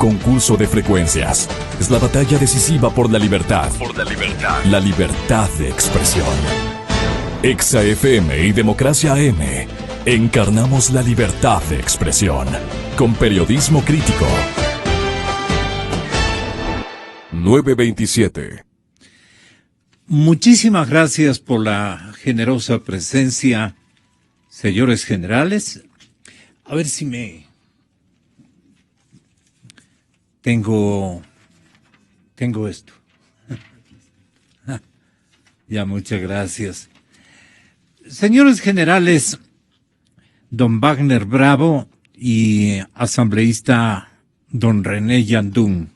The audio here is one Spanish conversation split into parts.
Concurso de frecuencias. Es la batalla decisiva por la libertad. La libertad de expresión. Exa FM y Democracia AM. Encarnamos la libertad de expresión. Con periodismo crítico. 927. Muchísimas gracias por la generosa presencia, señores generales. A ver si Tengo esto. Ya, muchas gracias. Señores generales, don Wagner Bravo y asambleísta don René Yandún.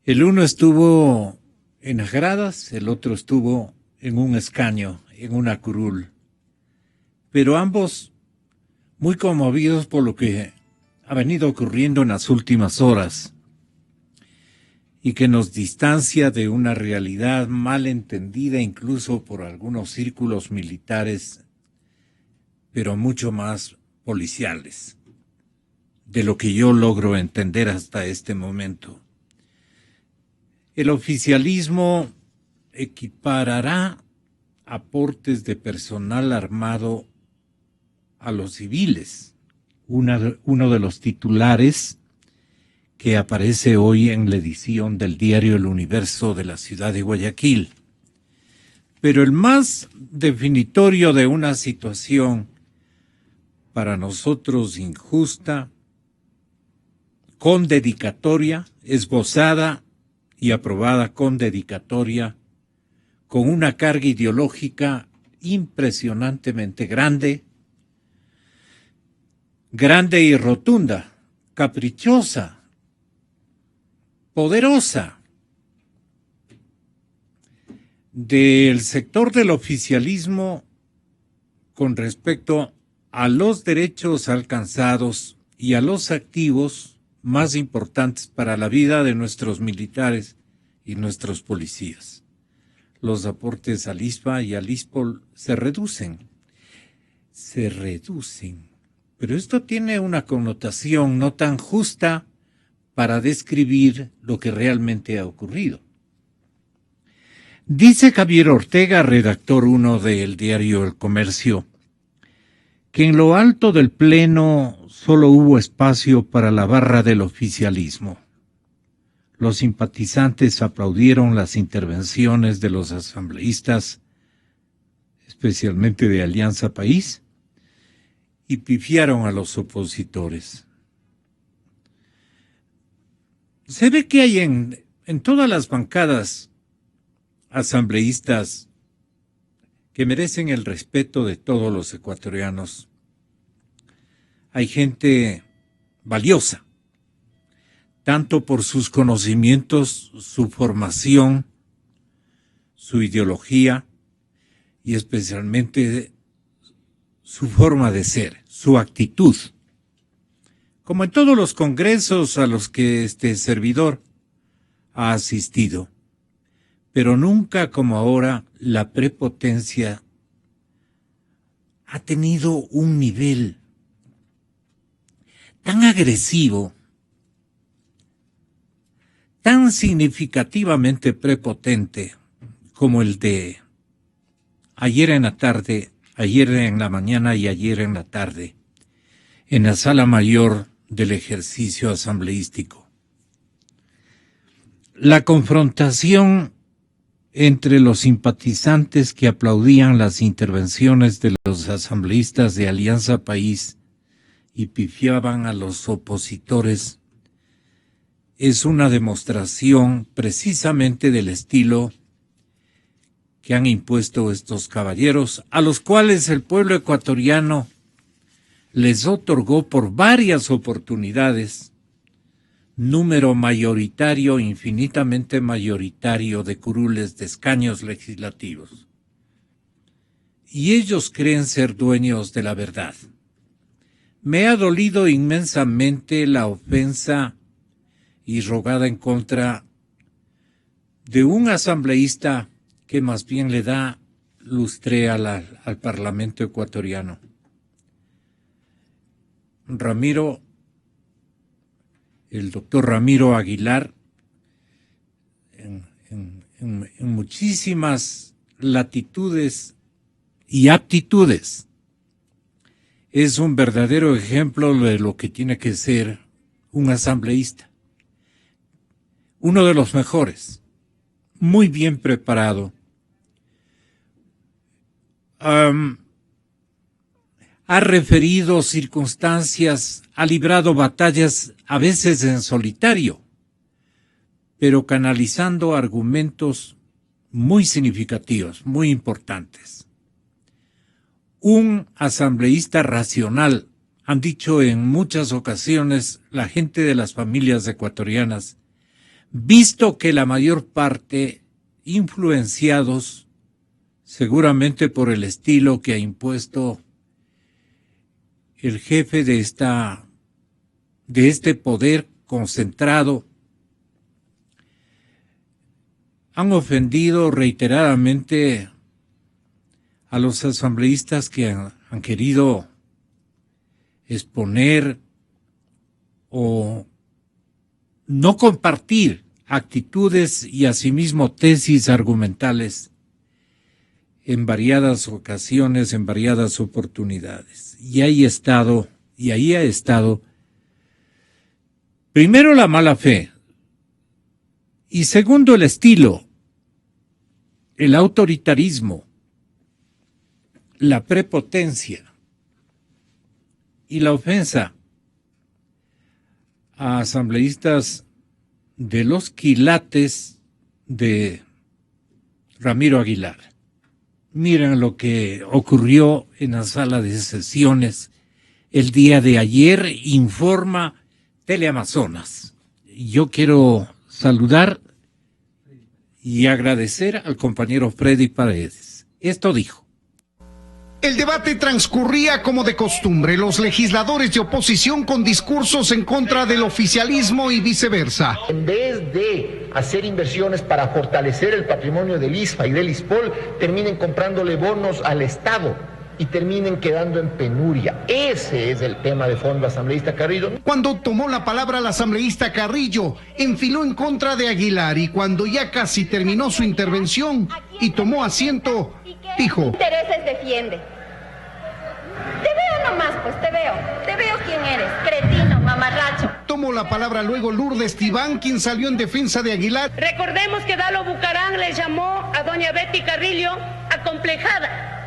El uno estuvo en las gradas, el otro estuvo en un escaño, en una curul. Pero ambos muy conmovidos por lo que ha venido ocurriendo en las últimas horas y que nos distancia de una realidad mal entendida incluso por algunos círculos militares, pero mucho más policiales, de lo que yo logro entender hasta este momento. El oficialismo equiparará aportes de personal armado a los civiles. Uno de los titulares que aparece hoy en la edición del diario El Universo de la ciudad de Guayaquil. Pero el más definitorio de una situación para nosotros injusta, con dedicatoria, esbozada y aprobada con dedicatoria, con una carga ideológica impresionantemente grande y rotunda, caprichosa, poderosa, del sector del oficialismo con respecto a los derechos alcanzados y a los activos más importantes para la vida de nuestros militares y nuestros policías. Los aportes al ISPA y al ISPOL se reducen. Pero esto tiene una connotación no tan justa para describir lo que realmente ha ocurrido. Dice Javier Ortega, redactor 1 del diario El Comercio, que en lo alto del pleno solo hubo espacio para la barra del oficialismo. Los simpatizantes aplaudieron las intervenciones de los asambleístas, especialmente de Alianza País, y pifiaron a los opositores. Se ve que hay en todas las bancadas asambleístas que merecen el respeto de todos los ecuatorianos. Hay gente valiosa, tanto por sus conocimientos, su formación, su ideología y especialmente su forma de ser, su actitud. Como en todos los congresos a los que este servidor ha asistido, pero nunca como ahora la prepotencia ha tenido un nivel tan agresivo, tan significativamente prepotente como el de ayer en la tarde, ayer en la mañana y ayer en la tarde, en la sala mayor del ejercicio asambleístico. La confrontación entre los simpatizantes que aplaudían las intervenciones de los asambleístas de Alianza País y pifiaban a los opositores es una demostración precisamente del estilo que han impuesto estos caballeros, a los cuales el pueblo ecuatoriano les otorgó por varias oportunidades número mayoritario, infinitamente mayoritario de curules de escaños legislativos. Y ellos creen ser dueños de la verdad. Me ha dolido inmensamente la ofensa y rogada en contra de un asambleísta que más bien le da lustre al Parlamento ecuatoriano. Ramiro el doctor Ramiro Aguilar en muchísimas latitudes y aptitudes. Es un verdadero ejemplo de lo que tiene que ser un asambleísta. Uno de los mejores, muy bien preparado. Ha referido circunstancias, ha librado batallas a veces en solitario, pero canalizando argumentos muy significativos, muy importantes. Un asambleísta racional, han dicho en muchas ocasiones la gente de las familias ecuatorianas, visto que la mayor parte influenciados seguramente por el estilo que ha impuesto el jefe de este poder concentrado, han ofendido reiteradamente a los asambleístas que han querido exponer o no compartir actitudes y asimismo tesis argumentales en variadas ocasiones, en variadas oportunidades. Y ahí ha estado, primero la mala fe, y segundo el estilo, el autoritarismo, la prepotencia y la ofensa a asambleístas de los quilates de Ramiro Aguilar. Miren lo que ocurrió en la sala de sesiones el día de ayer, informa Teleamazonas. Yo quiero saludar y agradecer al compañero Freddy Paredes. Esto dijo. El debate transcurría como de costumbre, los legisladores de oposición con discursos en contra del oficialismo y viceversa. En vez de hacer inversiones para fortalecer el patrimonio del ISFA y del ISPOL, terminen comprándole bonos al Estado y terminen quedando en penuria. Ese es el tema de fondo, asambleísta Carrillo. Cuando tomó la palabra el asambleísta Carrillo, enfiló en contra de Aguilar y cuando ya casi terminó su intervención y tomó asiento, dijo: intereses defiende. Te veo nomás, pues te veo quién eres, cretino, mamarracho. Tomó la palabra luego Lourdes Tibán, quien salió en defensa de Aguilar. Recordemos que Dalo Bucarán le llamó a doña Betty Carrillo acomplejada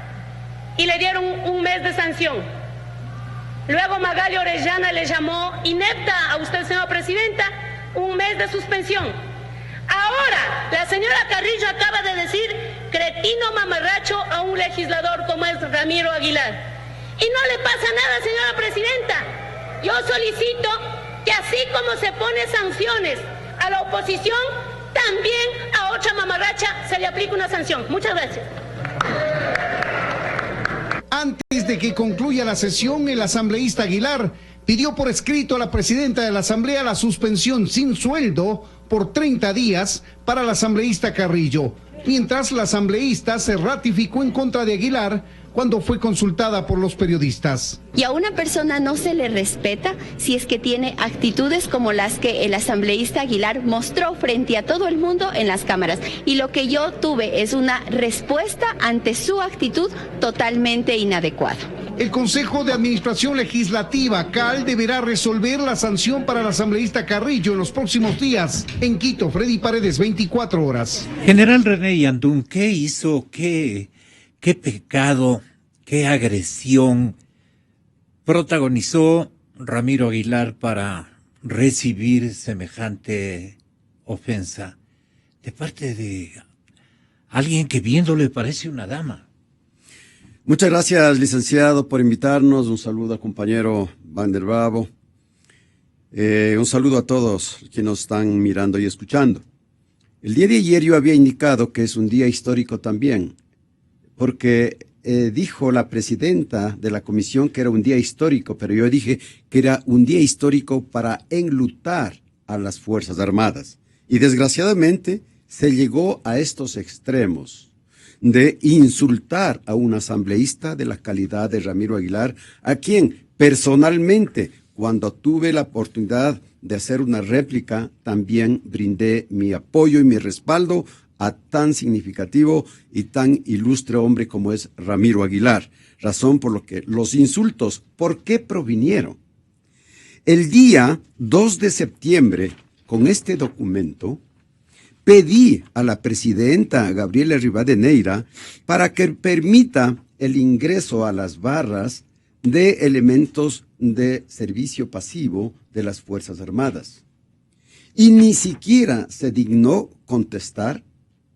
y le dieron un mes de sanción. Luego Magali Orellana le llamó inepta a usted, señora presidenta, un mes de suspensión. Ahora, la señora Carrillo acaba de decir cretino mamarracho a un legislador como es Ramiro Aguilar. Y no le pasa nada, señora presidenta. Yo solicito que así como se pone sanciones a la oposición, también a otra mamarracha se le aplique una sanción. Muchas gracias. Antes de que concluya la sesión, el asambleísta Aguilar pidió por escrito a la presidenta de la Asamblea la suspensión sin sueldo por 30 días para el asambleísta Carrillo, mientras la asambleísta se ratificó en contra de Aguilar cuando fue consultada por los periodistas. Y a una persona no se le respeta si es que tiene actitudes como las que el asambleísta Aguilar mostró frente a todo el mundo en las cámaras. Y lo que yo tuve es una respuesta ante su actitud totalmente inadecuada. El Consejo de Administración Legislativa, CAL, deberá resolver la sanción para el asambleísta Carrillo en los próximos días. En Quito, Freddy Paredes, 24 horas. General René Yandún, ¿qué hizo? ¿Qué pecado, qué agresión protagonizó Ramiro Aguilar para recibir semejante ofensa de parte de alguien que viéndole parece una dama? Muchas gracias, licenciado, por invitarnos. Un saludo al compañero Van der Bravo. Un saludo a todos quienes nos están mirando y escuchando. El día de ayer yo había indicado que es un día histórico también, porque dijo la presidenta de la comisión que era un día histórico, pero yo dije que era un día histórico para enlutar a las Fuerzas Armadas. Y desgraciadamente se llegó a estos extremos de insultar a un asambleísta de la calidad de Ramiro Aguilar, a quien personalmente, cuando tuve la oportunidad de hacer una réplica, también brindé mi apoyo y mi respaldo a tan significativo y tan ilustre hombre como es Ramiro Aguilar. Razón por lo que los insultos, ¿por qué provinieron? El día 2 de septiembre, con este documento, pedí a la presidenta Gabriela Rivadeneira para que permita el ingreso a las barras de elementos de servicio pasivo de las Fuerzas Armadas. Y ni siquiera se dignó contestar,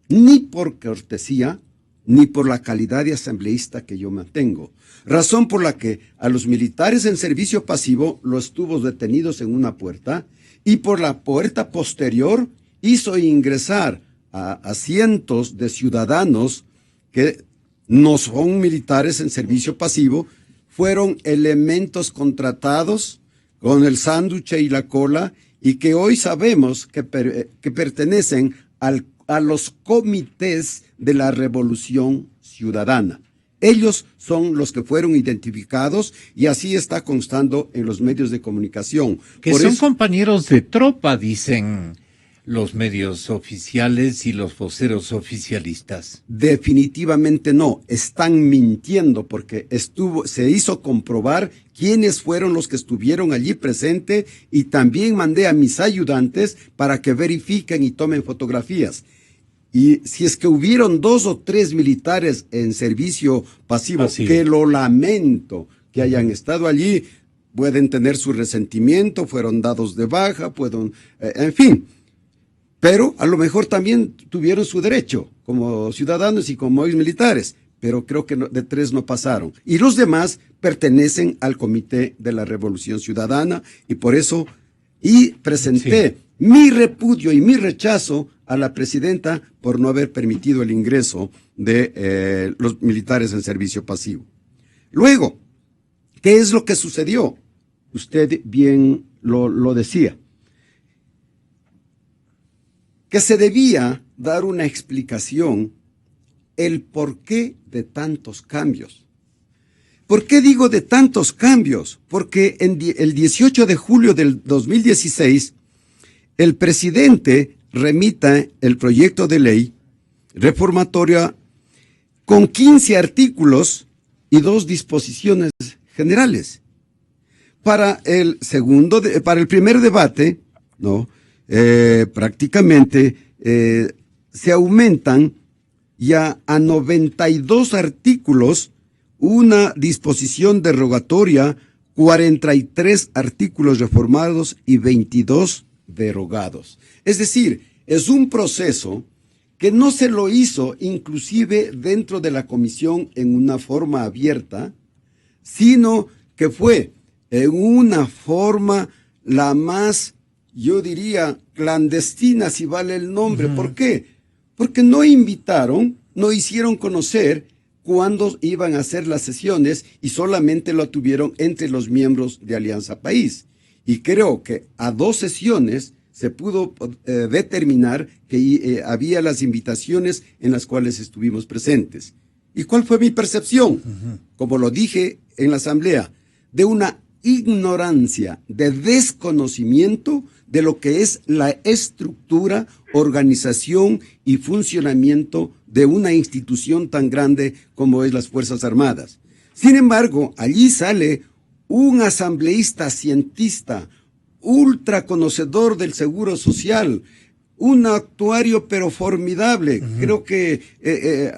ni por cortesía, ni por la calidad de asambleísta que yo mantengo. Razón por la que a los militares en servicio pasivo los tuvo detenidos en una puerta y por la puerta posterior hizo ingresar a cientos de ciudadanos que no son militares en servicio pasivo, fueron elementos contratados con el sándwich y la cola y que hoy sabemos que pertenecen a los comités de la Revolución Ciudadana. Ellos son los que fueron identificados y así está constando en los medios de comunicación. Que son compañeros de tropa, dicen los medios oficiales y los voceros oficialistas. Definitivamente no, están mintiendo porque se hizo comprobar quiénes fueron los que estuvieron allí presentes y también mandé a mis ayudantes para que verifiquen y tomen fotografías. Y si es que hubieron 2 o 3 militares en servicio pasivo, que lo lamento que hayan estado allí, pueden tener su resentimiento, fueron dados de baja, en fin. Pero a lo mejor también tuvieron su derecho como ciudadanos y como militares, pero creo que de 3 no pasaron. Y los demás pertenecen al Comité de la Revolución Ciudadana y por eso presenté mi repudio y mi rechazo a la presidenta por no haber permitido el ingreso de los militares en servicio pasivo. Luego, ¿qué es lo que sucedió? Usted bien lo decía. Que se debía dar una explicación el porqué de tantos cambios. ¿Por qué digo de tantos cambios? Porque el 18 de julio del 2016, el presidente remita el proyecto de ley reformatoria con 15 artículos y 2 disposiciones generales. Para el primer debate, prácticamente se aumentan ya a 92 artículos, una disposición derogatoria, 43 artículos reformados y 22 derogados. Es decir, es un proceso que no se lo hizo inclusive dentro de la comisión en una forma abierta, sino que fue en una forma la más, yo diría, clandestina, si vale el nombre. Uh-huh. ¿Por qué? Porque no invitaron, no hicieron conocer cuándo iban a hacer las sesiones y solamente lo tuvieron entre los miembros de Alianza País. Y creo que a 2 sesiones se pudo determinar que había las invitaciones en las cuales estuvimos presentes. ¿Y cuál fue mi percepción? Uh-huh. Como lo dije en la asamblea, de una ignorancia, de desconocimiento de lo que es la estructura, organización y funcionamiento de una institución tan grande como es las Fuerzas Armadas. Sin embargo, allí sale un asambleísta cientista, ultra conocedor del seguro social, un actuario pero formidable. Uh-huh. Creo que...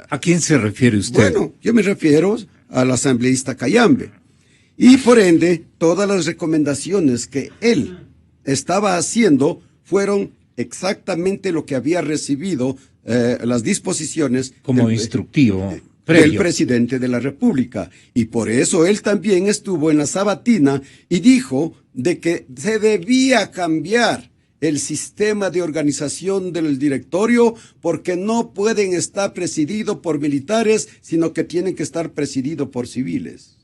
¿A quién se refiere usted? Bueno, yo me refiero al asambleísta Cayambe. Y por ende, todas las recomendaciones que él estaba haciendo fueron exactamente lo que había recibido las disposiciones como instructivo del presidente de la República. Y por eso él también estuvo en la sabatina y dijo de que se debía cambiar el sistema de organización del directorio porque no pueden estar presididos por militares, sino que tienen que estar presididos por civiles.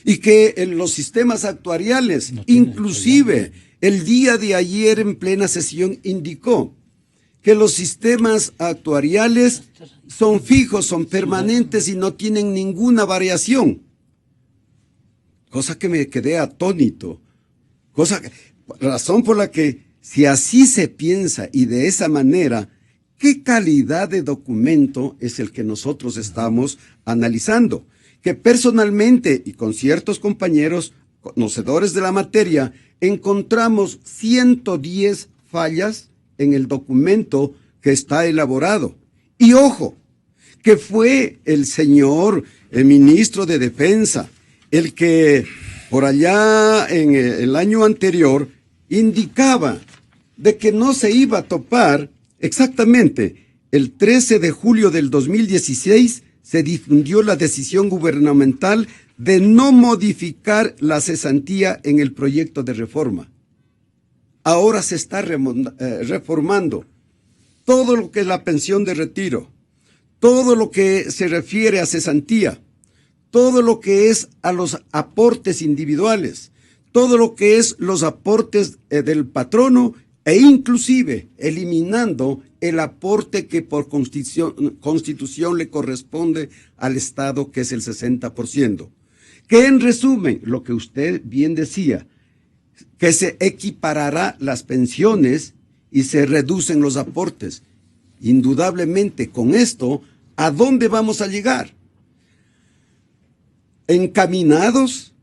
Y que en los sistemas actuariales, inclusive el día de ayer en plena sesión indicó que los sistemas actuariales son fijos, son permanentes y no tienen ninguna variación. Cosa que me quedé atónito. Razón por la que, si así se piensa y de esa manera, ¿qué calidad de documento es el que nosotros estamos analizando? Que personalmente y con ciertos compañeros conocedores de la materia, encontramos 110 fallas en el documento que está elaborado. Y ojo, que fue el señor ministro de Defensa el que por allá en el año anterior indicaba de que no se iba a topar exactamente. El 13 de julio del 2016 se difundió la decisión gubernamental de no modificar la cesantía en el proyecto de reforma. Ahora se está reformando todo lo que es la pensión de retiro, todo lo que se refiere a cesantía, todo lo que es a los aportes individuales, todo lo que es los aportes del patrono e inclusive eliminando el aporte que por constitución le corresponde al Estado, que es el 60%. Que en resumen, lo que usted bien decía, que se equiparará las pensiones y se reducen los aportes. Indudablemente, con esto, ¿a dónde vamos a llegar? Encaminados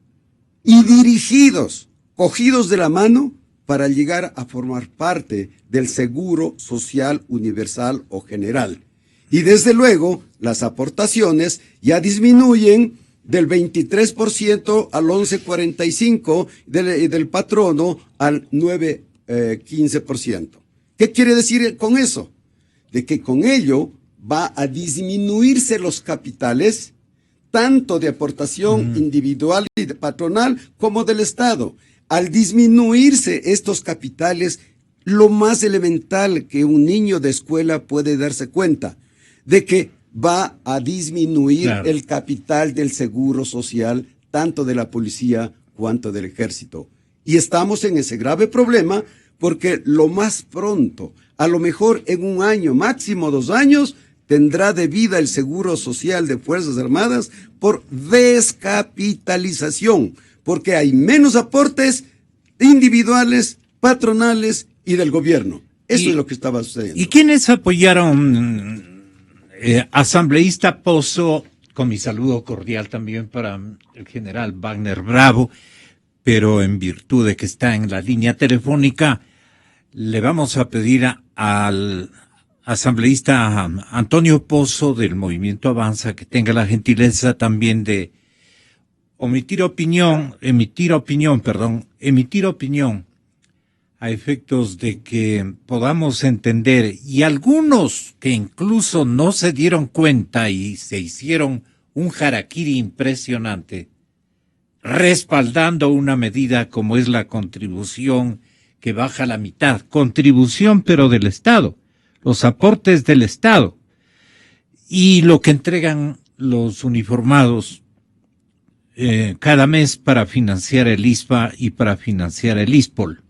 y dirigidos, cogidos de la mano, para llegar a formar parte del Seguro Social Universal o General. Y desde luego, las aportaciones ya disminuyen del 23% al 11,45% del patrono al 9,15%. ¿Qué quiere decir con eso? De que con ello va a disminuirse los capitales, tanto de aportación individual y patronal como del Estado. Al disminuirse estos capitales, lo más elemental que un niño de escuela puede darse cuenta, de que va a disminuir el capital del seguro social, tanto de la policía cuanto del ejército. Y estamos en ese grave problema porque lo más pronto, a lo mejor en 1 año, máximo 2 años, tendrá de vida el seguro social de Fuerzas Armadas por descapitalización, porque hay menos aportes individuales, patronales y del gobierno. Eso es lo que estaba sucediendo. ¿Y quiénes apoyaron? Asambleísta Pozo, con mi saludo cordial también para el general Wagner Bravo, pero en virtud de que está en la línea telefónica, le vamos a pedir al asambleísta Antonio Pozo del Movimiento Avanza que tenga la gentileza también de emitir opinión a efectos de que podamos entender, y algunos que incluso no se dieron cuenta y se hicieron un harakiri impresionante, respaldando una medida como es la contribución que baja la mitad, contribución pero del Estado, los aportes del Estado, y lo que entregan los uniformados cada mes para financiar el ISPA y para financiar el ISPOL.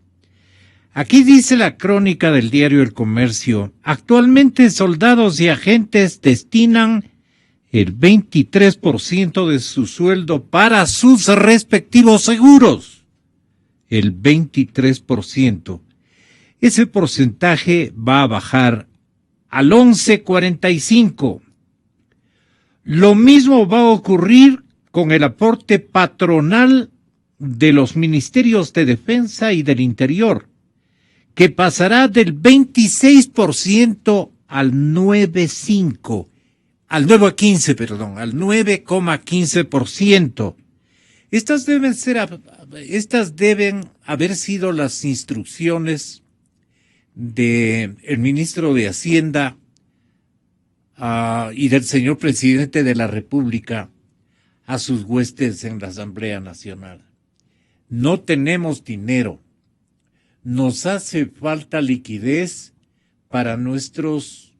Aquí dice la crónica del diario El Comercio: actualmente soldados y agentes destinan el 23% de su sueldo para sus respectivos seguros. El 23%. Ese porcentaje va a bajar al 11,45%. Lo mismo va a ocurrir con el aporte patronal de los ministerios de Defensa y del Interior, que pasará del 26% al 9,15%. Estas deben haber sido las instrucciones del ministro de Hacienda y del señor presidente de la República a sus huestes en la Asamblea Nacional. No tenemos dinero. Nos hace falta liquidez para nuestras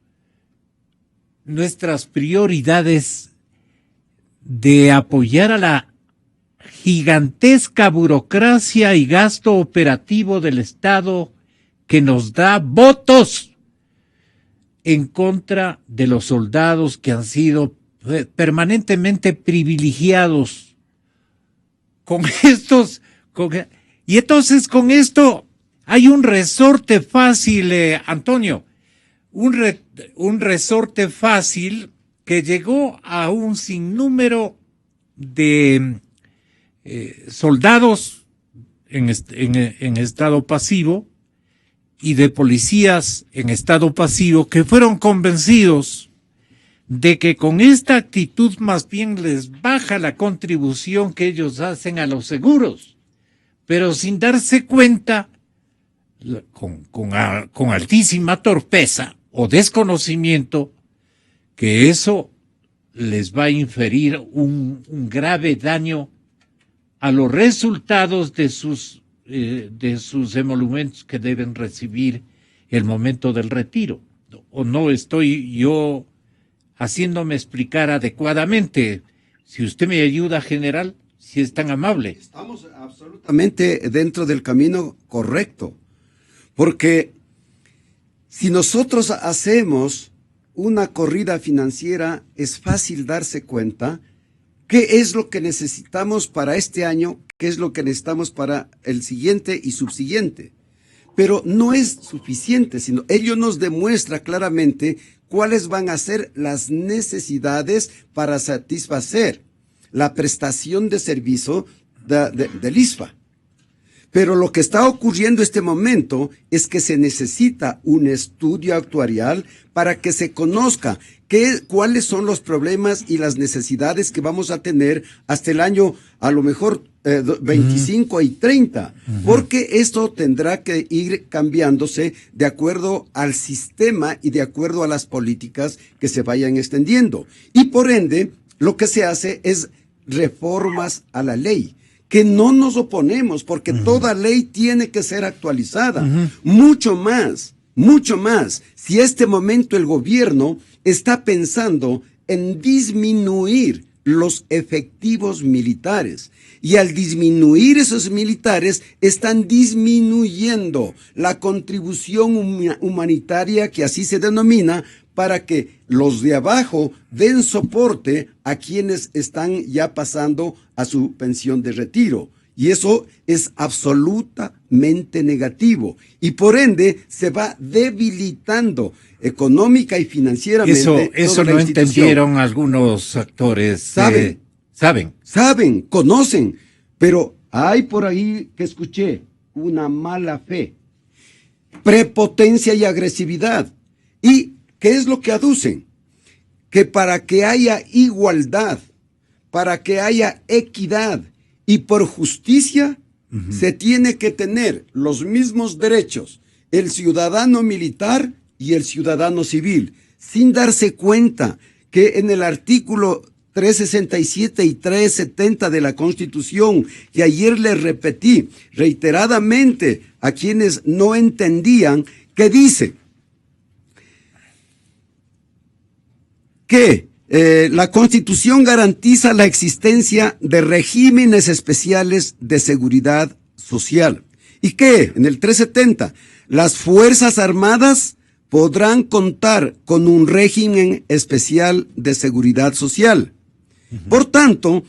prioridades de apoyar a la gigantesca burocracia y gasto operativo del Estado que nos da votos en contra de los soldados que han sido permanentemente privilegiados y entonces con esto Hay un resorte fácil, Antonio, un resorte fácil que llegó a un sinnúmero de soldados en estado pasivo y de policías en estado pasivo que fueron convencidos de que con esta actitud más bien les baja la contribución que ellos hacen a los seguros, pero sin darse cuenta, con altísima torpeza o desconocimiento, que eso les va a inferir un grave daño a los resultados de sus emolumentos que deben recibir el momento del retiro. ¿O no estoy yo haciéndome explicar adecuadamente? Si usted me ayuda, general, si es tan amable. Estamos absolutamente dentro del camino correcto, porque si nosotros hacemos una corrida financiera, es fácil darse cuenta qué es lo que necesitamos para este año, qué es lo que necesitamos para el siguiente y subsiguiente. Pero no es suficiente, sino ello nos demuestra claramente cuáles van a ser las necesidades para satisfacer la prestación de servicio del ISFA. Pero lo que está ocurriendo en este momento es que se necesita un estudio actuarial para que se conozca cuáles son los problemas y las necesidades que vamos a tener hasta el año, a lo mejor, 25 y 30, porque esto tendrá que ir cambiándose de acuerdo al sistema y de acuerdo a las políticas que se vayan extendiendo. Y por ende, lo que se hace es reformas a la ley, que no nos oponemos, porque toda ley tiene que ser actualizada. Mucho más, si este momento el gobierno está pensando en disminuir los efectivos militares, y al disminuir esos militares están disminuyendo la contribución humanitaria, que así se denomina, para que los de abajo den soporte a quienes están ya pasando a su pensión de retiro. Y eso es absolutamente negativo. Y por ende se va debilitando económica y financieramente. Eso no entendieron algunos actores. Saben, conocen. Pero hay por ahí que escuché una mala fe, prepotencia y agresividad. ¿Y qué es lo que aducen? Que para que haya igualdad, para que haya equidad y por justicia, se tiene que tener los mismos derechos el ciudadano militar y el ciudadano civil, sin darse cuenta que en el artículo 367 y 370 de la Constitución, que ayer les repetí reiteradamente a quienes no entendían, que dice que la Constitución garantiza la existencia de regímenes especiales de seguridad social. ¿Y qué? En el 370, las Fuerzas Armadas podrán contar con un régimen especial de seguridad social. Por tanto,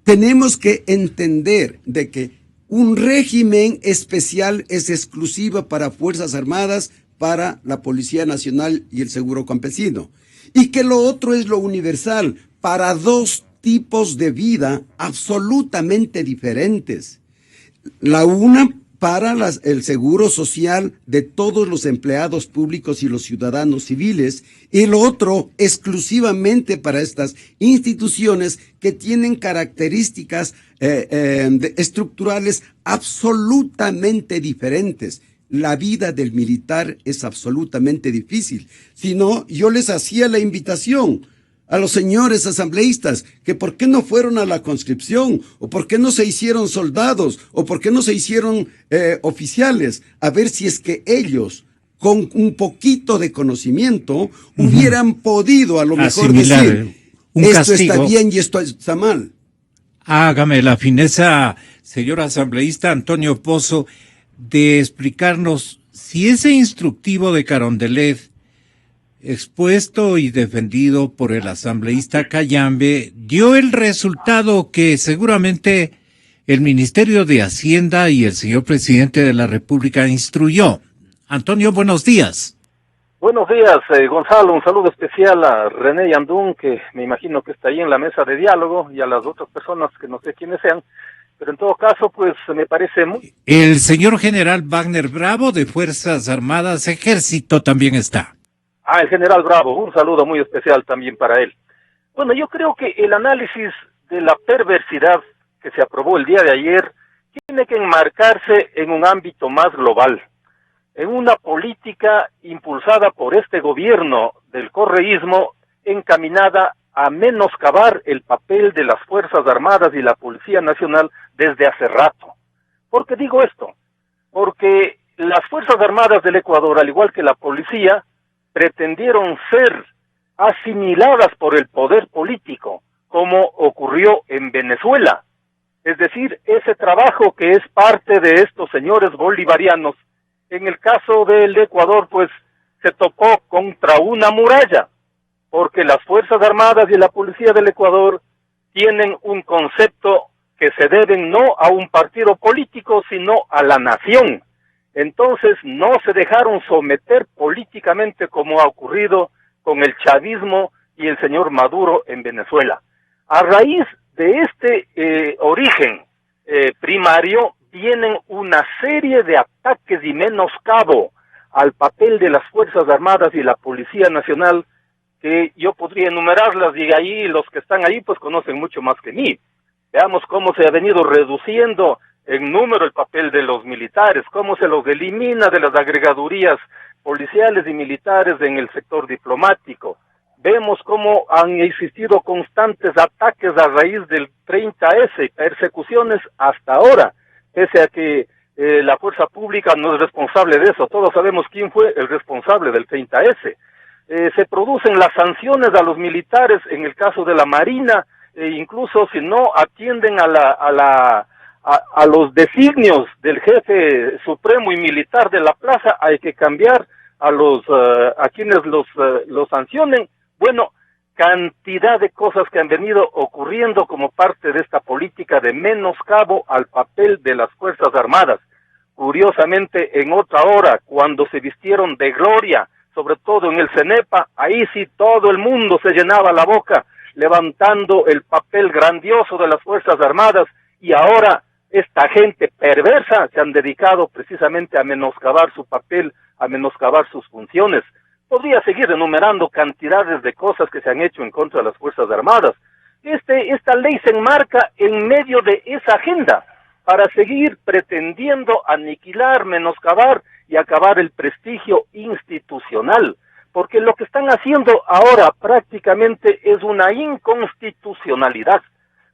tenemos que entender de que un régimen especial es exclusivo para Fuerzas Armadas, para la Policía Nacional y el Seguro Campesino. Y que lo otro es lo universal, para dos tipos de vida absolutamente diferentes. La una para el seguro social de todos los empleados públicos y los ciudadanos civiles, y lo otro exclusivamente para estas instituciones que tienen características estructurales absolutamente diferentes. La vida del militar es absolutamente difícil. Si no, yo les hacía la invitación a los señores asambleístas que por qué no fueron a la conscripción, o por qué no se hicieron soldados, o por qué no se hicieron oficiales, a ver si es que ellos, con un poquito de conocimiento, hubieran podido a lo mejor decir, esto castigo. Está bien y esto está mal. Hágame la fineza, señor asambleísta Antonio Pozo, de explicarnos si ese instructivo de Carondelet, expuesto y defendido por el asambleísta Cayambe, dio el resultado que seguramente el Ministerio de Hacienda y el señor presidente de la República instruyó. Antonio, buenos días. Buenos días, Gonzalo. Un saludo especial a René Yandún, que me imagino que está ahí en la mesa de diálogo, y a las otras personas que no sé quiénes sean. Pero en todo caso, pues me parece muy... El señor general Wagner Bravo de Fuerzas Armadas Ejército también está. El general Bravo, un saludo muy especial también para él. Bueno, yo creo que el análisis de la perversidad que se aprobó el día de ayer tiene que enmarcarse en un ámbito más global, en una política impulsada por este gobierno del correísmo encaminada a menoscabar el papel de las Fuerzas Armadas y la Policía Nacional desde hace rato. ¿Por qué digo esto? Porque las Fuerzas Armadas del Ecuador, al igual que la policía, pretendieron ser asimiladas por el poder político, como ocurrió en Venezuela. Es decir, ese trabajo que es parte de estos señores bolivarianos, en el caso del Ecuador, pues se topó contra una muralla, porque las Fuerzas Armadas y la Policía del Ecuador tienen un concepto que se deben no a un partido político, sino a la nación. Entonces no se dejaron someter políticamente como ha ocurrido con el chavismo y el señor Maduro en Venezuela. A raíz de este origen primario vienen una serie de ataques y menoscabo al papel de las Fuerzas Armadas y la Policía Nacional, que yo podría enumerarlas, y ahí los que están ahí pues conocen mucho más que mí. Veamos cómo se ha venido reduciendo en número el papel de los militares, cómo se los elimina de las agregadurías policiales y militares en el sector diplomático. Vemos cómo han existido constantes ataques a raíz del 30S, persecuciones hasta ahora, pese a que la fuerza pública no es responsable de eso. Todos sabemos quién fue el responsable del 30S. Se producen las sanciones a los militares en el caso de la Marina, incluso si no atienden a los designios del jefe supremo y militar de la plaza, hay que cambiar a quienes los sancionen. Bueno, cantidad de cosas que han venido ocurriendo como parte de esta política de menoscabo al papel de las Fuerzas Armadas. Curiosamente, en otra hora, cuando se vistieron de gloria, sobre todo en el CENEPA, ahí sí todo el mundo se llenaba la boca, levantando el papel grandioso de las Fuerzas Armadas, y ahora esta gente perversa se han dedicado precisamente a menoscabar su papel, a menoscabar sus funciones. Podría seguir enumerando cantidades de cosas que se han hecho en contra de las Fuerzas Armadas. Esta ley se enmarca en medio de esa agenda para seguir pretendiendo aniquilar, menoscabar y acabar el prestigio institucional, porque lo que están haciendo ahora prácticamente es una inconstitucionalidad,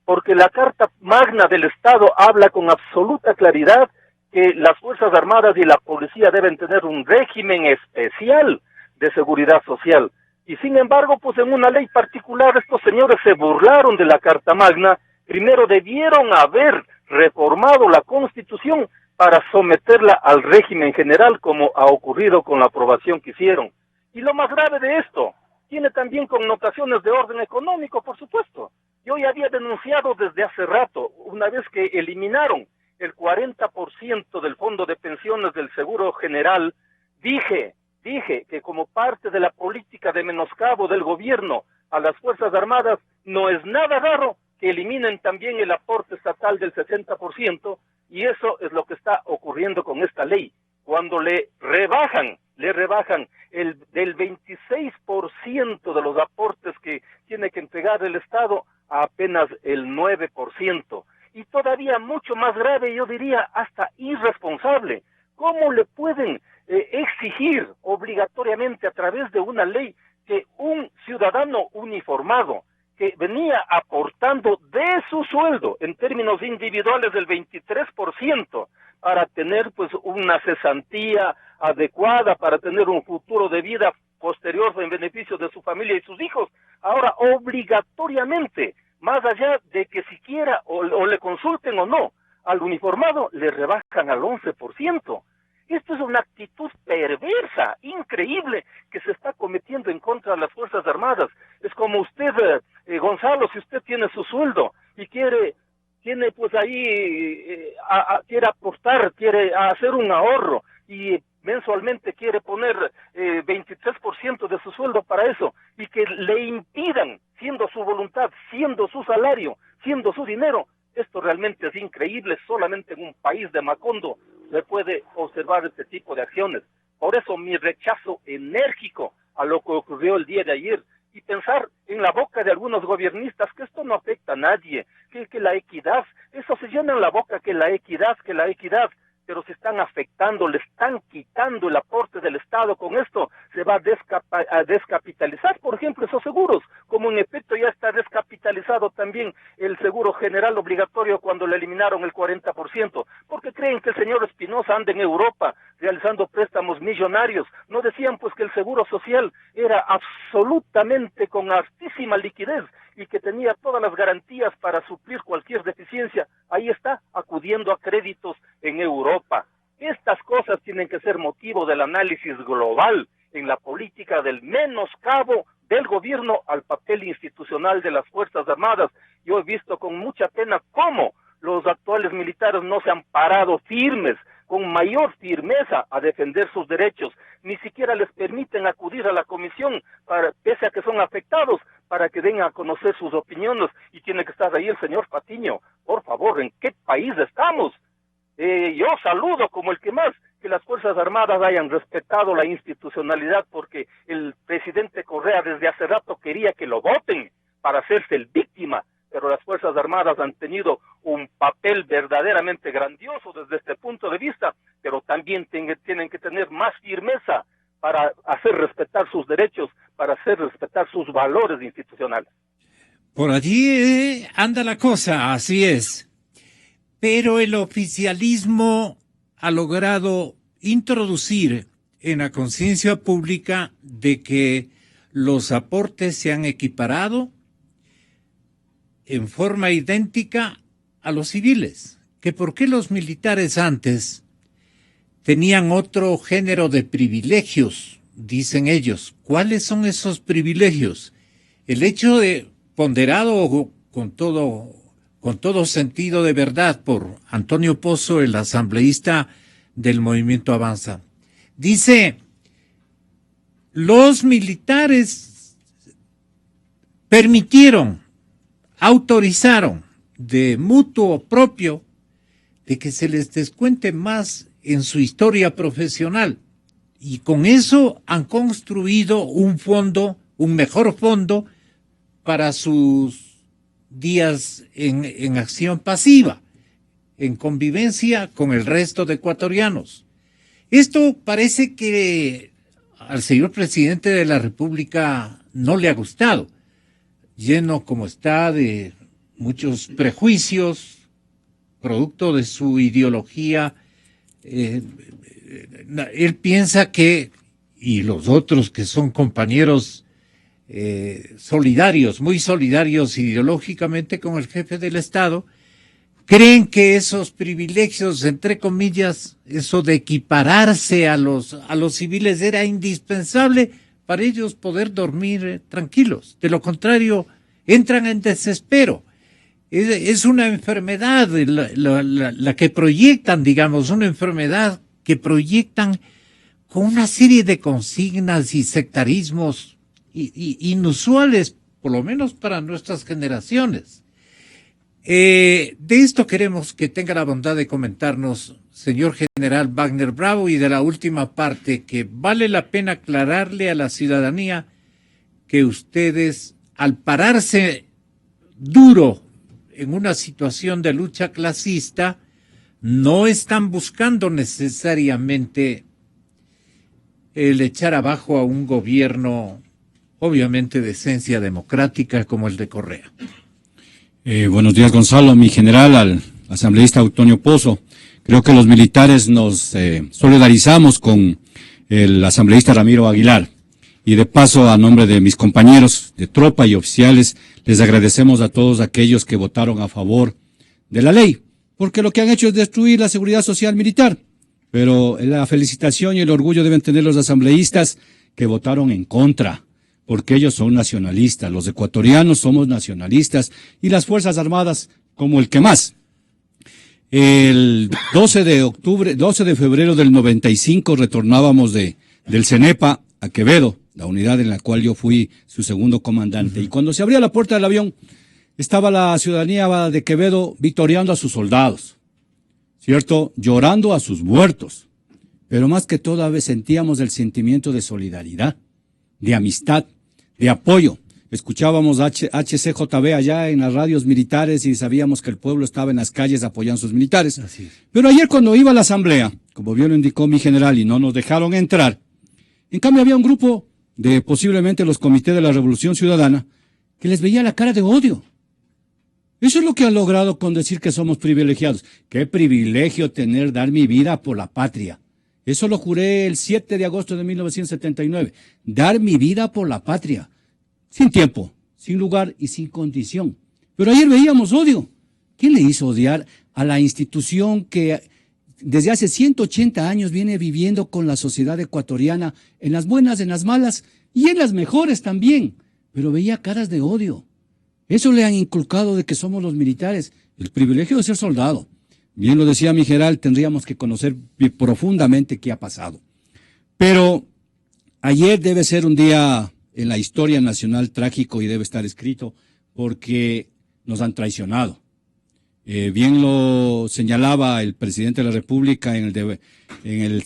porque la Carta Magna del Estado habla con absoluta claridad que las Fuerzas Armadas y la Policía deben tener un régimen especial de seguridad social. Y sin embargo, pues en una ley particular estos señores se burlaron de la Carta Magna. Primero debieron haber reformado la Constitución para someterla al régimen general, como ha ocurrido con la aprobación que hicieron. Y lo más grave de esto, tiene también connotaciones de orden económico, por supuesto. Yo ya había denunciado desde hace rato, una vez que eliminaron el 40% del fondo de pensiones del Seguro General, dije que como parte de la política de menoscabo del gobierno a las Fuerzas Armadas, no es nada raro que eliminen también el aporte estatal del 60%, y eso es lo que está ocurriendo con esta ley. Cuando le rebajan del 26% de los aportes que tiene que entregar el Estado a apenas el 9%. Y todavía mucho más grave, yo diría hasta irresponsable. ¿Cómo le pueden exigir obligatoriamente a través de una ley que un ciudadano uniformado que venía aportando de su sueldo en términos individuales del 23% para tener pues una cesantía adecuada, para tener un futuro de vida posterior en beneficio de su familia y sus hijos, ahora obligatoriamente, más allá de que siquiera o le consulten o no, al uniformado le rebajan al 11%. Esto es una actitud perversa, increíble, que se está cometiendo en contra de las Fuerzas Armadas. Es como usted, Gonzalo, si usted tiene su sueldo y quiere tiene pues ahí, quiere apostar, quiere hacer un ahorro y mensualmente quiere poner 23% de su sueldo para eso, y que le impidan, siendo su voluntad, siendo su salario, siendo su dinero, esto realmente es increíble. Solamente en un país de Macondo se puede observar este tipo de acciones. Por eso mi rechazo enérgico a lo que ocurrió el día de ayer, y pensar en la boca de algunos gobiernistas que esto no afecta a nadie, que la equidad, eso se llena en la boca, que la equidad, pero se están afectando, le están quitando el aporte del Estado. Con esto se va a descapitalizar, por ejemplo, esos seguros, como en efecto ya está descapitalizado también el seguro general obligatorio cuando le eliminaron el 40%, porque creen que el señor Espinosa anda en Europa realizando préstamos millonarios. No decían pues que el seguro social era absolutamente con altísima liquidez y que tenía todas las garantías para suplir cualquier deficiencia. Ahí está, acudiendo a créditos en Europa. Estas cosas tienen que ser motivo del análisis global en la política del menoscabo del gobierno al papel institucional de las Fuerzas Armadas. Yo he visto con mucha pena cómo los actuales militares no se han parado firmes, con mayor firmeza, a defender sus derechos. Ni siquiera les permiten acudir a la comisión, pese a que son afectados, para que den a conocer sus opiniones, y tiene que estar ahí el señor Patiño. Por favor, ¿en qué país estamos? Yo saludo como el que más que las Fuerzas Armadas hayan respetado la institucionalidad, porque el presidente Correa desde hace rato quería que lo voten para hacerse el víctima, pero las Fuerzas Armadas han tenido un papel verdaderamente grandioso desde este punto de vista, pero también tienen que tener más firmeza para hacer respetar sus derechos, para hacer respetar sus valores institucionales. Por allí anda la cosa, así es. Pero el oficialismo ha logrado introducir en la conciencia pública de que los aportes se han equiparado en forma idéntica a los civiles. Que por qué los militares antes tenían otro género de privilegios, dicen ellos. ¿Cuáles son esos privilegios? El hecho de, ponderado con todo sentido de verdad por Antonio Pozo, el asambleísta del Movimiento Avanza, dice: los militares autorizaron de mutuo propio de que se les descuente más en su historia profesional, y con eso han construido un mejor fondo para sus días en acción pasiva, en convivencia con el resto de ecuatorianos. Esto parece que al señor presidente de la República no le ha gustado, lleno como está de muchos prejuicios, producto de su ideología. Él piensa que, y los otros que son compañeros solidarios, muy solidarios ideológicamente con el jefe del Estado, creen que esos privilegios, entre comillas, eso de equipararse a los civiles era indispensable para ellos poder dormir tranquilos. De lo contrario, entran en desespero. Es una enfermedad la que proyectan, digamos, una enfermedad que proyectan con una serie de consignas y sectarismos inusuales, por lo menos para nuestras generaciones. De esto queremos que tenga la bondad de comentarnos, señor general Wagner Bravo, y de la última parte, que vale la pena aclararle a la ciudadanía que ustedes, al pararse duro en una situación de lucha clasista, no están buscando necesariamente el echar abajo a un gobierno, obviamente de esencia democrática, como el de Correa. Buenos días, Gonzalo, mi general, al asambleísta Antonio Pozo. Creo que los militares nos solidarizamos con el asambleísta Ramiro Aguilar. Y de paso, a nombre de mis compañeros de tropa y oficiales, les agradecemos a todos aquellos que votaron a favor de la ley, porque lo que han hecho es destruir la seguridad social militar. Pero la felicitación y el orgullo deben tener los asambleístas que votaron en contra, porque ellos son nacionalistas, los ecuatorianos somos nacionalistas, y las Fuerzas Armadas como el que más. El 12 de febrero del 95 retornábamos del CENEPA a Quevedo, la unidad en la cual yo fui su segundo comandante. Y cuando se abría la puerta del avión, estaba la ciudadanía de Quevedo victoriando a sus soldados, ¿cierto? Llorando a sus muertos. Pero más que todo, a veces sentíamos el sentimiento de solidaridad, de amistad, de apoyo. Escuchábamos HCJB allá en las radios militares y sabíamos que el pueblo estaba en las calles apoyando a sus militares. Así es. Pero ayer cuando iba a la asamblea, como bien lo indicó mi general, y no nos dejaron entrar, en cambio había un grupo de posiblemente los comités de la Revolución Ciudadana que les veía la cara de odio. Eso es lo que han logrado con decir que somos privilegiados. Qué privilegio dar mi vida por la patria. Eso lo juré el 7 de agosto de 1979. Dar mi vida por la patria. Sin tiempo, sin lugar y sin condición. Pero ayer veíamos odio. ¿Quién le hizo odiar a la institución que desde hace 180 años viene viviendo con la sociedad ecuatoriana, en las buenas, en las malas y en las mejores también? Pero veía caras de odio. Eso le han inculcado de que somos los militares, el privilegio de ser soldado. Bien lo decía mi general, tendríamos que conocer profundamente qué ha pasado. Pero ayer debe ser un día en la historia nacional trágico y debe estar escrito porque nos han traicionado. Bien lo señalaba el presidente de la República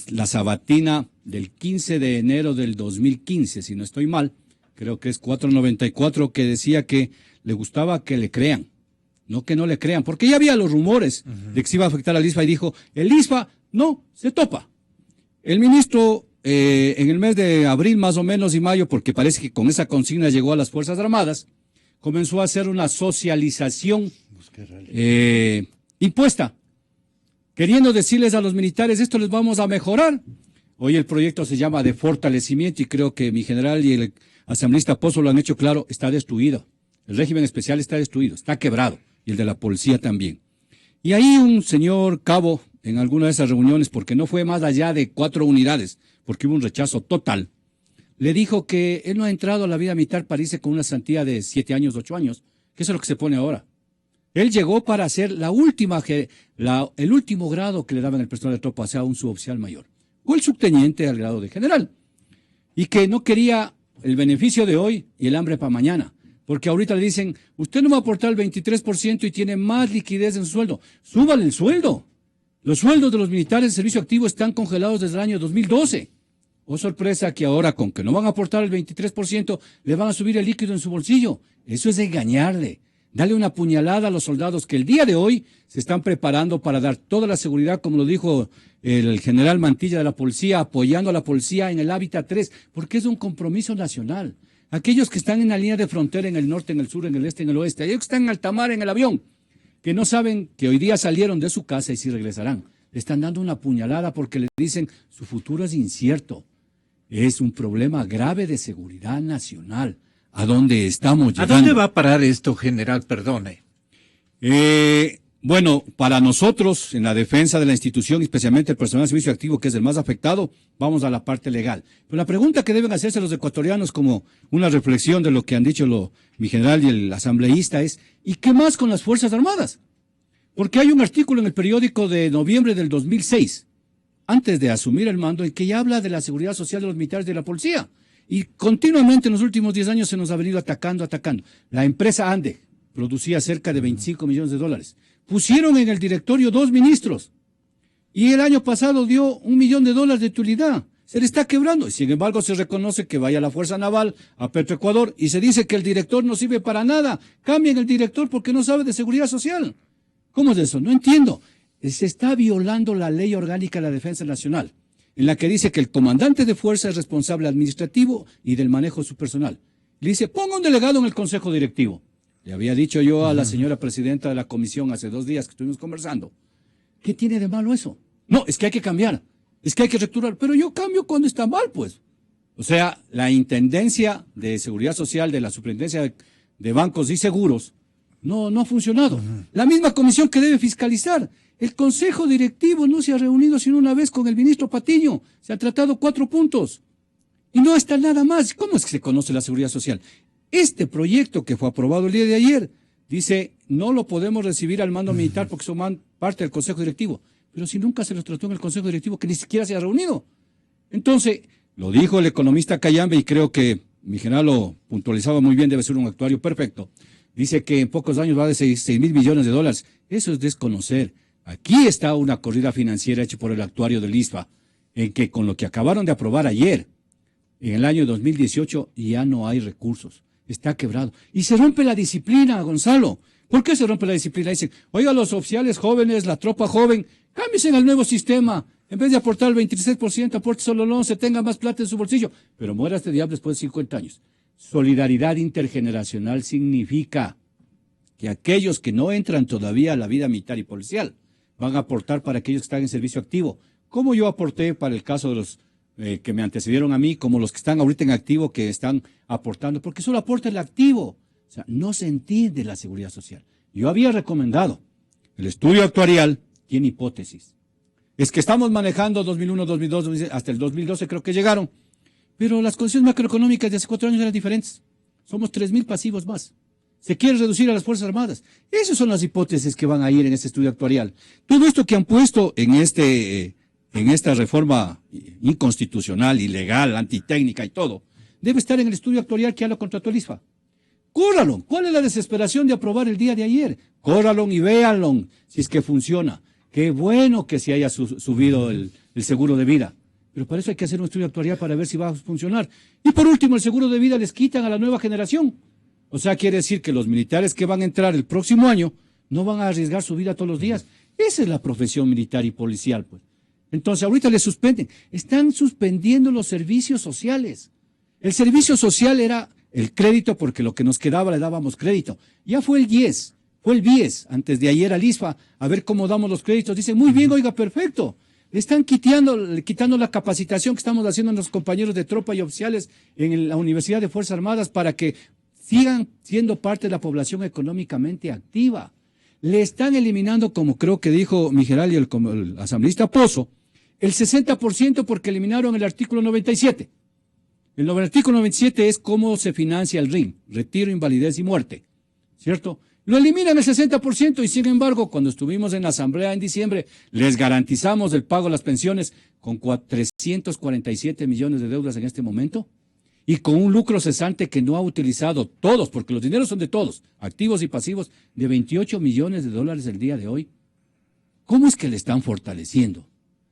la sabatina del 15 de enero del 2015, si no estoy mal, creo que es 494, que decía que le gustaba que le crean, no que no le crean, porque ya había los rumores de que se iba a afectar al ISFA y dijo, el ISFA no se topa. El ministro en el mes de abril más o menos y mayo, porque parece que con esa consigna llegó a las Fuerzas Armadas, comenzó a hacer una socialización impuesta, queriendo decirles a los militares, esto les vamos a mejorar. Hoy el proyecto se llama de fortalecimiento y creo que mi general y el asambleísta Pozo lo han hecho claro, está destruido. El régimen especial está destruido, está quebrado, y el de la policía también. Y ahí un señor cabo, en alguna de esas reuniones, porque no fue más allá de 4 unidades, porque hubo un rechazo total, le dijo que él no ha entrado a la vida militar para irse con una santía de 7 años, 8 años, que eso es lo que se pone ahora. Él llegó para hacer el último grado que le daban el personal de tropa, o sea, un suboficial mayor, o el subteniente al grado de general, y que no quería el beneficio de hoy y el hambre para mañana. Porque ahorita le dicen, usted no va a aportar el 23% y tiene más liquidez en su sueldo. Súbale el sueldo. Los sueldos de los militares de servicio activo están congelados desde el año 2012. Oh, sorpresa que ahora, con que no van a aportar el 23%, le van a subir el líquido en su bolsillo. Eso es engañarle. Dale una puñalada a los soldados que el día de hoy se están preparando para dar toda la seguridad, como lo dijo el general Mantilla de la policía, apoyando a la policía en el Hábitat 3, porque es un compromiso nacional. Aquellos que están en la línea de frontera, en el norte, en el sur, en el este, en el oeste, aquellos que están en alta mar, en el avión, que no saben que hoy día salieron de su casa y si regresarán, le están dando una puñalada porque le dicen su futuro es incierto. Es un problema grave de seguridad nacional. ¿A dónde estamos llegando? ¿A dónde va a parar esto, general? Perdone. Bueno, para nosotros, en la defensa de la institución, especialmente el personal de servicio activo, que es el más afectado, vamos a la parte legal. Pero la pregunta que deben hacerse los ecuatorianos, como una reflexión de lo que han dicho mi general y el asambleísta, es ¿y qué más con las Fuerzas Armadas? Porque hay un artículo en el periódico de noviembre del 2006, antes de asumir el mando, en que ya habla de la seguridad social de los militares y de la policía. Y continuamente en los últimos 10 años se nos ha venido atacando. La empresa Ande producía cerca de 25 millones de dólares. Pusieron en el directorio 2 ministros. Y el año pasado dio $1 millón de utilidad. Se le está quebrando. Y sin embargo se reconoce que vaya a la Fuerza Naval, a Petroecuador, y se dice que el director no sirve para nada. Cambien el director porque no sabe de seguridad social. ¿Cómo es eso? No entiendo. Se está violando la ley orgánica de la defensa nacional, en la que dice que el comandante de fuerza es responsable administrativo y del manejo de su personal. Le dice, ponga un delegado en el consejo directivo. Le había dicho yo a la señora presidenta de la comisión hace 2 días que estuvimos conversando. ¿Qué tiene de malo eso? No, es que hay que cambiar. Es que hay que reestructurar. Pero yo cambio cuando está mal, pues. O sea, la Intendencia de Seguridad Social de la Superintendencia de Bancos y Seguros no ha funcionado. La misma comisión que debe fiscalizar. El consejo directivo no se ha reunido sino una vez con el ministro Patiño. Se han tratado 4 puntos. Y no está nada más. ¿Cómo es que se conoce la seguridad social? Este proyecto que fue aprobado el día de ayer Dice, no lo podemos recibir al mando militar porque son parte del Consejo Directivo. Pero si nunca se los trató en el Consejo Directivo, que ni siquiera se ha reunido. Entonces, lo dijo el economista Cayambe, y creo que mi general lo puntualizaba muy bien, debe ser un actuario perfecto. Dice que en pocos años va de 6 mil millones de dólares. Eso es desconocer. Aquí está una corrida financiera hecha por el actuario del ISFA, en que con lo que acabaron de aprobar ayer, en el año 2018, ya no hay recursos. Está quebrado. Y se rompe la disciplina, Gonzalo. ¿Por qué se rompe la disciplina? Dicen, oiga, los oficiales jóvenes, la tropa joven, cámbiense al nuevo sistema. En vez de aportar el 26%, aporte solo el 11%, tenga más plata en su bolsillo. Pero muera este diablo después de 50 años. Solidaridad intergeneracional significa que aquellos que no entran todavía a la vida militar y policial van a aportar para aquellos que están en servicio activo. Como yo aporté para el caso de los que me antecedieron a mí, como los que están ahorita en activo, que están aportando, porque solo aporta el activo. O sea, no se entiende la seguridad social. Yo había recomendado, el estudio actuarial tiene hipótesis. Es que estamos manejando 2001, 2002, hasta el 2012 creo que llegaron, pero las condiciones macroeconómicas de hace 4 años eran diferentes. Somos 3.000 pasivos más. Se quiere reducir a las Fuerzas Armadas. Esas son las hipótesis que van a ir en este estudio actuarial. Todo esto que han puesto en esta reforma inconstitucional, ilegal, antitécnica y todo, debe estar en el estudio actuarial que ya lo contrató el ISFA. Córralo. ¿Cuál es la desesperación de aprobar el día de ayer? Córralo y véanlo si es que funciona. Qué bueno que se haya subido el seguro de vida. Pero para eso hay que hacer un estudio actuarial para ver si va a funcionar. Y por último, el seguro de vida les quitan a la nueva generación. O sea, quiere decir que los militares que van a entrar el próximo año no van a arriesgar su vida todos los días. Esa es la profesión militar y policial, pues. Entonces, ahorita les suspenden. Están suspendiendo los servicios sociales. El servicio social era el crédito porque lo que nos quedaba le dábamos crédito. Ya fue el 10. Fue el BIES, antes de ayer al ISFA, a ver cómo damos los créditos. Dicen, muy bien, oiga, perfecto. Le están quitando la capacitación que estamos haciendo a los compañeros de tropa y oficiales en la Universidad de Fuerzas Armadas para que sigan siendo parte de la población económicamente activa. Le están eliminando, como creo que dijo mi general y el asambleísta Pozo, el 60% porque eliminaron el artículo 97. El artículo 97 es cómo se financia el RIM, retiro, invalidez y muerte, ¿cierto? Lo eliminan el 60% y sin embargo, cuando estuvimos en la asamblea en diciembre, les garantizamos el pago de las pensiones con 347 millones de deudas en este momento y con un lucro cesante que no ha utilizado todos, porque los dineros son de todos, activos y pasivos, de 28 millones de dólares el día de hoy. ¿Cómo es que le están fortaleciendo?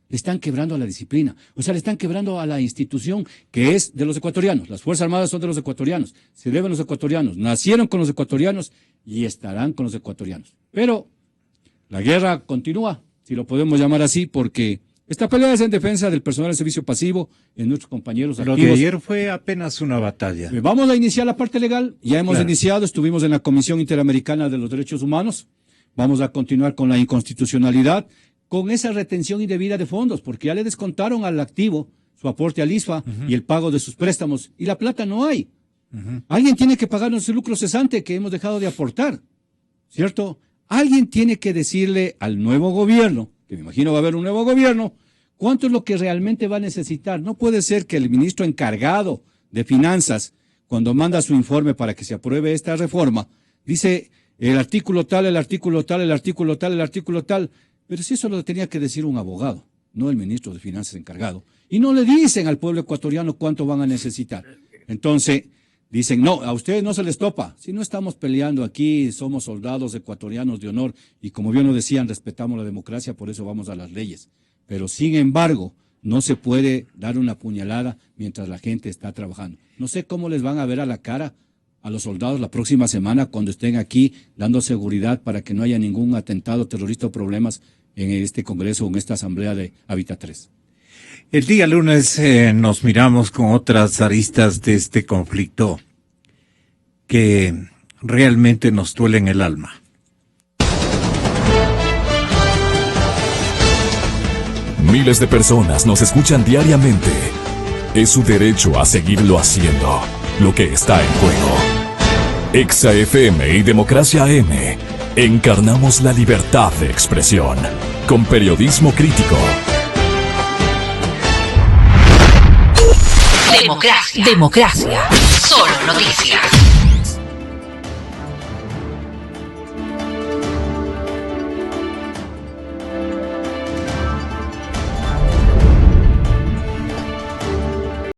Le están quebrando a la disciplina, o sea, le están quebrando a la institución que es de los ecuatorianos. Las Fuerzas Armadas son de los ecuatorianos, se deben a los ecuatorianos, nacieron con los ecuatorianos y estarán con los ecuatorianos. Pero la guerra continúa, si lo podemos llamar así, porque esta pelea es en defensa del personal de servicio pasivo, en nuestros compañeros activos. Lo de ayer fue apenas una batalla. Vamos a iniciar la parte legal, ya hemos iniciado, estuvimos en la Comisión Interamericana de los Derechos Humanos, vamos a continuar con la inconstitucionalidad, con esa retención indebida de fondos, porque ya le descontaron al activo su aporte al ISFA y el pago de sus préstamos, y la plata no hay. Alguien tiene que pagarnos el lucro cesante que hemos dejado de aportar, ¿cierto? Alguien tiene que decirle al nuevo gobierno, que me imagino va a haber un nuevo gobierno, cuánto es lo que realmente va a necesitar. No puede ser que el ministro encargado de Finanzas, cuando manda su informe para que se apruebe esta reforma, dice el artículo tal, el artículo tal, el artículo tal, el artículo tal. Pero si eso lo tenía que decir un abogado, no el ministro de Finanzas encargado. Y no le dicen al pueblo ecuatoriano cuánto van a necesitar. Entonces, dicen, no, a ustedes no se les topa. Si no estamos peleando aquí, somos soldados ecuatorianos de honor. Y como bien lo decían, respetamos la democracia, por eso vamos a las leyes. Pero sin embargo, no se puede dar una puñalada mientras la gente está trabajando. No sé cómo les van a ver a la cara a los soldados la próxima semana cuando estén aquí dando seguridad para que no haya ningún atentado terrorista o problemas en este Congreso o en esta Asamblea de Hábitat 3. El día lunes nos miramos con otras aristas de este conflicto que realmente nos duelen el alma. Miles de personas nos escuchan diariamente. Es su derecho a seguirlo haciendo. Lo que está en juego. Exa FM y Democracia AM. Encarnamos la libertad de expresión. Con periodismo crítico. Democracia. Solo noticias.